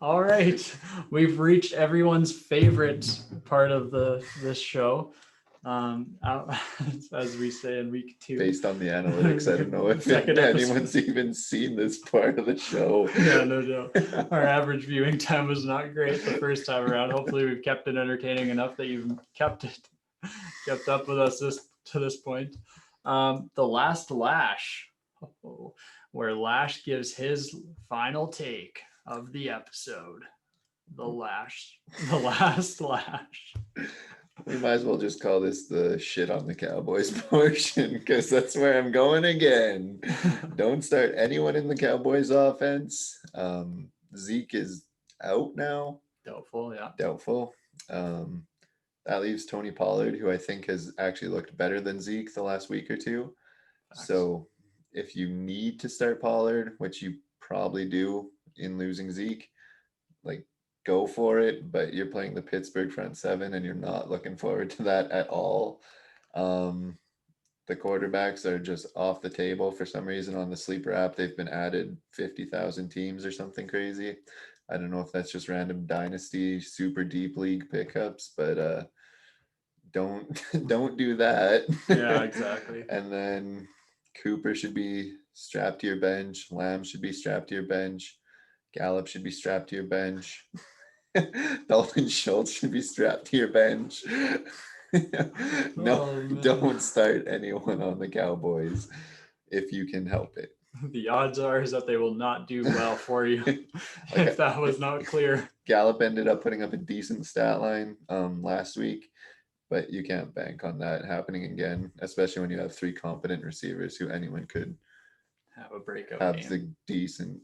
All right. We've reached everyone's favorite part of this show. As we say in week 2. Based on the analytics, I don't know if anyone's even seen this part of the show. Yeah, no doubt. Our average viewing time was not great the first time around. Hopefully we've kept it entertaining enough that you've kept up with us to this point. The Last Lash, where Lash gives his final take of the episode. The Last Lash. We might as well just call this the shit on the Cowboys portion, because that's where I'm going again. Don't start anyone in the Cowboys offense. Zeke is out now. Doubtful, yeah. Doubtful. That leaves Tony Pollard, who I think has actually looked better than Zeke the last week or two. Facts. So if you need to start Pollard, which you probably do in losing Zeke, like, go for it, but you're playing the Pittsburgh front seven and you're not looking forward to that at all. The quarterbacks are just off the table for some reason on the sleeper app. They've been added 50,000 teams or something crazy. I don't know if that's just random dynasty super deep league pickups, but don't do that. Yeah, exactly. And then Cooper should be strapped to your bench. Lamb should be strapped to your bench. Gallup should be strapped to your bench. Dalton Schultz should be strapped to your bench. Don't start anyone on the Cowboys if you can help it. The odds are is that they will not do well for you. If that was not clear. Gallup ended up putting up a decent stat line last week, but you can't bank on that happening again, especially when you have 3 competent receivers who anyone could have a breakout have game. The decent,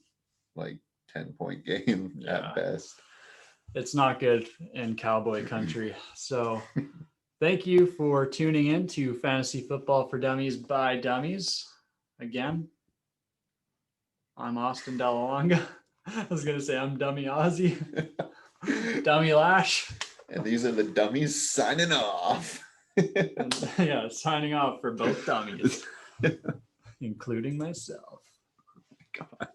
like, 10-point game at best. It's not good in Cowboy country. So thank you for tuning in to Fantasy Football for Dummies by Dummies. Again, I'm Austin Delawanga. I was going to say I'm Dummy Ozzy. Dummy Lash. And these are the dummies signing off. Signing off for both dummies. including myself. God.